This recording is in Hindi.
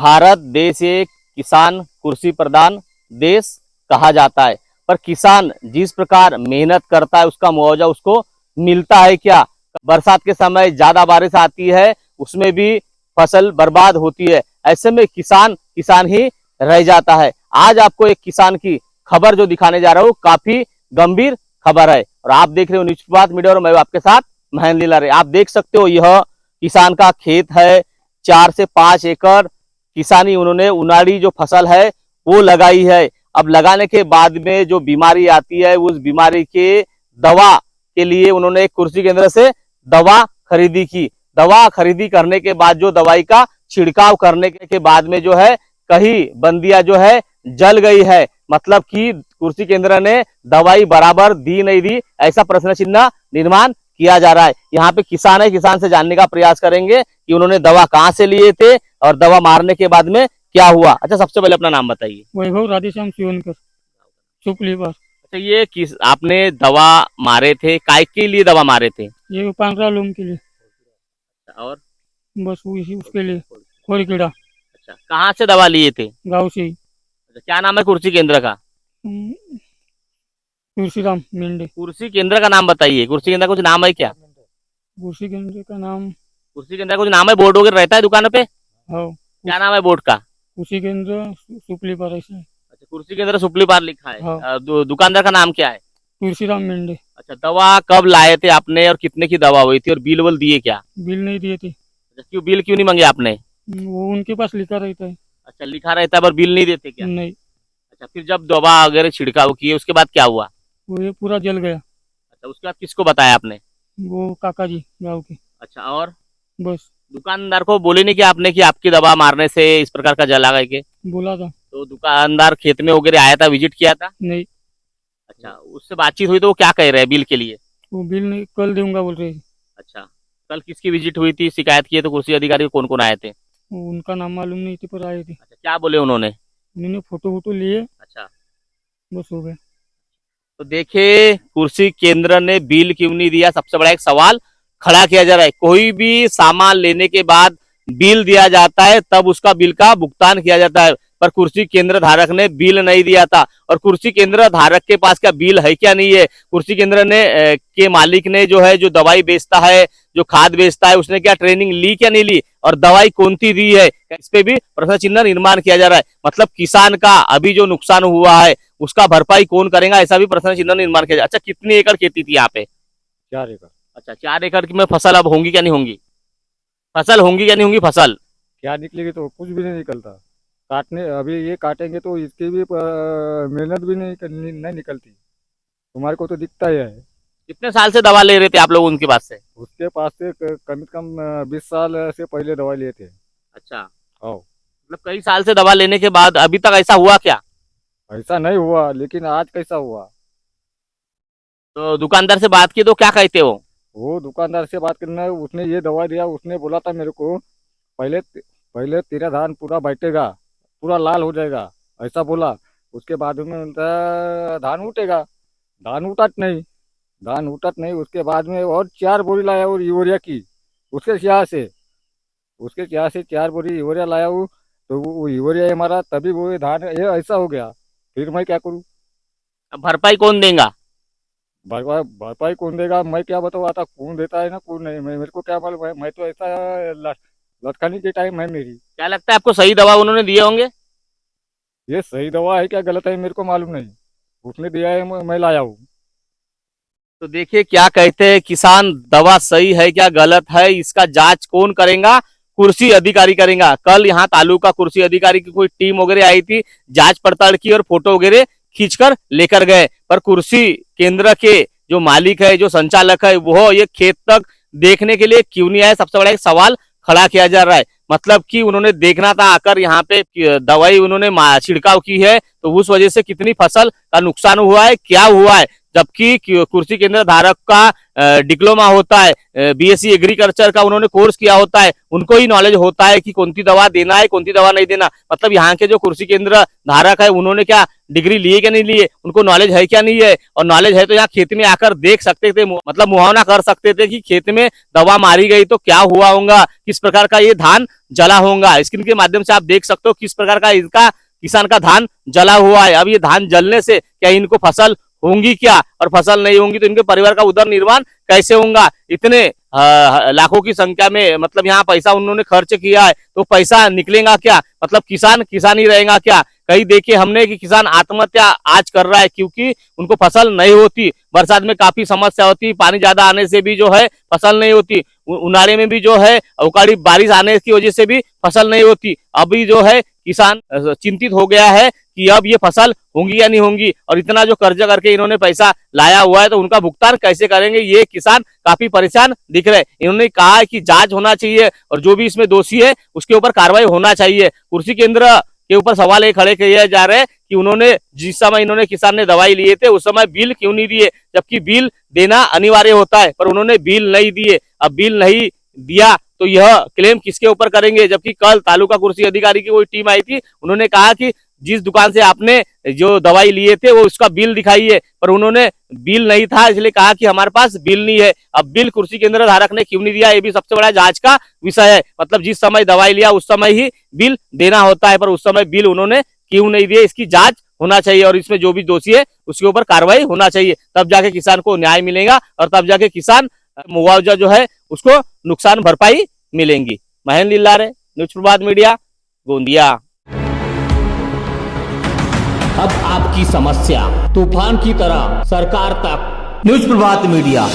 भारत देश एक किसान कृषि प्रधान देश कहा जाता है, पर किसान जिस प्रकार मेहनत करता है उसका मुआवजा उसको मिलता है क्या? बरसात के समय ज्यादा बारिश आती है, उसमें भी फसल बर्बाद होती है। ऐसे में किसान किसान ही रह जाता है। आज आपको एक किसान की खबर जो दिखाने जा रहा हूँ, काफी गंभीर खबर है। और आप देख रहे हो न्यूज प्रभात मीडिया और मैं आपके साथ महेंद्र लीला रे। आप देख सकते हो यह किसान का खेत है। 4 से 5 एकड़ किसानी उन्होंने उनाड़ी जो फसल है वो लगाई है। अब लगाने के बाद में जो बीमारी आती है, उस बीमारी के दवा के लिए उन्होंने एक कृषि केंद्र से दवा खरीदी की। दवा खरीदी करने के बाद जो दवाई का छिड़काव करने के बाद में जो है कहीं बंदियां जो है जल गई है, मतलब कि कृषि केंद्र ने दवाई बराबर दी नहीं दी, ऐसा प्रश्न चिन्ह निर्माण किया जा रहा है। यहाँ पे किसान है, किसान से जानने का प्रयास करेंगे कि उन्होंने दवा कहाँ से लिए थे और दवा मारने के बाद में क्या हुआ। अच्छा, सबसे पहले अपना नाम बताइए। वैभव राधेश्याम सिवनकर, सुपलीवर। अच्छा, ये किस आपने दवा मारे थे, काय के लिए दवा मारे थे? ये पांढरा लोम के लिए, और बस उसी उसके लिए। खोरकीड़ा अच्छा, कहाँ से दवा लिए थे? गाँव से ही। अच्छा, क्या नाम है कृषि केंद्र का? तुलसीराम मेंढे। कृषि केंद्र का नाम बताइए। कृषि केंद्र का कुछ नाम है क्या? कृषि केंद्र का नाम कृषि केंद्र का कुछ नाम है? बोर्ड वगैरह रहता है दुकानों पे? हो। क्या नाम है बोर्ड का? कृषि केंद्र सुपलीवर ऐसा है। अच्छा, कृषि केंद्र सुपली पार लिखा है। हाँ। दुकानदार का नाम क्या है? तुलसीराम मेंढे। अच्छा, दवा कब लाए थे आपने और कितने की दवा हुई थी और बिल वल दिए क्या? बिल नहीं दिए थे। अच्छा, क्यों बिल क्यों नहीं मांगे आपने? वो उनके पास लिखा रहता है। अच्छा, लिखा रहता है पर बिल नहीं देते क्या? नहीं, अच्छा, फिर जब दवा वगैरह छिड़काव किए उसके बाद क्या हुआ? वो ये पूरा जल गया। अच्छा, उसके बाद किसको बताया आपने? वो काका जी गाँव के। अच्छा, और बस दुकानदार को बोले नहीं कि आपने कि आपकी दवा मारने से इस प्रकार का जल आ गया के? बोला था। तो दुकानदार खेत में वगैरह आया था, विजिट किया था? नहीं, अच्छा, उससे बातचीत हुई तो वो क्या कह रहे हैं बिल के लिए? वो बिल नहीं, कल दूंगा बोल रहे थे। अच्छा, कल किसकी विजिट हुई थी, शिकायत की है तो कृषि अधिकारी कौन कौन आए थे? वो उनका नाम मालूम नहीं थी, पर आए थे। अच्छा, क्या बोले उन्होंने? उन्होंने फोटो वोटो लिए, अच्छा, बस हो गया। तो देखिए कृषि केंद्र ने बिल क्यों नहीं दिया, सबसे बड़ा एक सवाल खड़ा किया जा रहा है। कोई भी सामान लेने के बाद बिल दिया जाता है, तब उसका बिल का भुगतान किया जाता है, पर कृषि केंद्र धारक ने बिल नहीं दिया था। और कृषि केंद्र धारक के पास क्या बिल है क्या नहीं है? कृषि केंद्र ने के मालिक ने जो है, जो दवाई बेचता है, जो खाद बेचता है, उसने क्या ट्रेनिंग ली क्या नहीं ली, और दवाई कौन सी दी है, इस पे भी प्रश्न चिन्ह निर्माण किया जा रहा है। मतलब किसान का अभी जो नुकसान हुआ है उसका भरपाई कौन करेगा, ऐसा भी प्रश्न चिन्ह निर्माण किया जाए। अच्छा, कितनी एकड़ खेती थी यहाँ पे? 4 एकड़। अच्छा, 4 एकड़ की में फसल अब होंगी क्या नहीं होंगी? फसल होंगी क्या नहीं होंगी फसल? क्या निकलेगी तो कुछ भी नहीं निकलता। काटने अभी ये काटेंगे तो इसकी भी मेहनत भी नहीं निकलती। तुम्हारे को तो दिखता ही है। कितने साल से दवा ले रहे थे आप लोग उनके पास से? उसके पास से कम से कम 20 साल से पहले दवाई लिए थे। अच्छा, हाँ, मतलब कई साल से दवा लेने के बाद अभी तक ऐसा हुआ क्या? ऐसा नहीं हुआ, लेकिन आज कैसा हुआ। तो दुकानदार से बात की तो क्या कहते हो? वो दुकानदार से बात करना, उसने ये दवा दिया, उसने बोला था मेरे को पहले पहले तेरा धान पूरा बैठेगा, पूरा लाल हो जाएगा, ऐसा बोला। उसके बाद में उनका धान उठेगा। धान उठत नहीं, धान उठत नहीं। उसके बाद में और 4 बोरी लाया और यूरिया की। उसके उसके यहाँ से 4 बोरी यूरिया लाया हूँ। तो वो यूरिया हमारा तभी वो धान ये ऐसा हो गया। फिर मैं क्या करूँ? अब भरपाई कौन देगा? भरपाई भरपाई कौन देगा? मैं क्या बताऊँ, आता कौन देता है ना कौन नहीं, मेरे को क्या मालूम है। मैं तो ऐसा लटकाने के टाइम है मेरी। क्या लगता है आपको सही दवा उन्होंने दिए होंगे? ये सही दवा है क्या गलत है मेरे को मालूम नहीं। उसने दिया है, मैं लाया हूँ। तो देखिए क्या कहते हैं किसान, दवा सही है क्या गलत है इसका जांच कौन करेगा? कृषि अधिकारी करेगा। कल यहाँ तालुका कृषि अधिकारी की कोई टीम वगैरह आई थी, जांच पड़ताल की और फोटो वगैरह खींचकर लेकर गए, पर कृषि केंद्र के जो मालिक है, जो संचालक है, वो ये खेत तक देखने के लिए क्यों नहीं आए, सबसे बड़ा एक सवाल खड़ा किया जा रहा है। मतलब कि उन्होंने देखना था आकर यहाँ पे दवाई उन्होंने छिड़काव की है, तो उस वजह से कितनी फसल का नुकसान हुआ है, क्या हुआ है। जबकि कृषि केंद्र धारक का डिप्लोमा होता है, बीएससी एग्रीकल्चर का उन्होंने कोर्स किया होता है, उनको ही नॉलेज होता है कि कौन सी दवा देना है, कौन सी दवा नहीं देना। मतलब यहाँ के जो कृषि केंद्र धारक है उन्होंने क्या डिग्री लिए क्या नहीं लिए, उनको नॉलेज है क्या नहीं है, और नॉलेज है तो यहाँ खेत में आकर देख सकते थे, मतलब मुहावना कर सकते थे कि खेत में दवा मारी गई तो क्या हुआ होगा, किस प्रकार का ये धान जला होगा। स्क्रीन के माध्यम से आप देख सकते हो किस प्रकार का इनका किसान का धान जला हुआ है। अब ये धान जलने से क्या इनको फसल होंगी क्या, और फसल नहीं होंगी तो इनके परिवार का उदर निर्माण कैसे होगा। इतने लाखों की संख्या में मतलब यहाँ पैसा उन्होंने खर्च किया है तो पैसा निकलेगा क्या, मतलब किसान किसान ही रहेगा क्या। कहीं देखे हमने कि किसान आत्महत्या आज कर रहा है क्योंकि उनको फसल नहीं होती, बरसात में काफी समस्या होती, पानी ज्यादा आने से भी जो है फसल नहीं होती, उनाले में भी जो है अवकाली बारिश आने की वजह से भी फसल नहीं होती। अभी जो है किसान चिंतित हो गया है कि अब ये फसल होंगी या नहीं होंगी, और इतना जो कर्जा करके इन्होंने पैसा लाया हुआ है तो उनका भुगतान कैसे करेंगे, ये किसान काफी परेशान दिख रहे हैं। इन्होंने कहा है कि जांच होना चाहिए और जो भी इसमें दोषी है उसके ऊपर कार्रवाई होना चाहिए। कृषि केंद्र के ऊपर सवाल ये खड़े किए जा रहे हैं कि उन्होंने जिस समय इन्होंने किसान ने दवाई लिए थे उस समय बिल क्यों नहीं दिए, जबकि बिल देना अनिवार्य होता है, पर उन्होंने बिल नहीं दिए। अब बिल नहीं दिया तो यह क्लेम किसके ऊपर करेंगे, जबकि कल तालुका कृषि अधिकारी की कोई टीम आई थी, उन्होंने कहा कि जिस दुकान से आपने जो दवाई लिए थे वो उसका बिल दिखाइए, पर उन्होंने बिल नहीं था इसलिए कहा कि हमारे पास बिल नहीं है। अब बिल कृषि केंद्र धारक ने क्यों नहीं दिया, ये भी सबसे बड़ा जांच का विषय है। मतलब जिस समय दवाई लिया उस समय ही बिल देना होता है, पर उस समय बिल उन्होंने क्यों नहीं दिए, इसकी जांच होना चाहिए और इसमें जो भी दोषी है उसके ऊपर कार्रवाई होना चाहिए। तब जाके किसान को न्याय मिलेगा और तब जाके किसान मुआवजा जो है उसको नुकसान भरपाई मिलेंगी। महेंद्र लिल्लारे, न्यूज प्रभात मीडिया, गोंदिया। अब आपकी समस्या तूफान की तरह सरकार तक। न्यूज प्रभात मीडिया।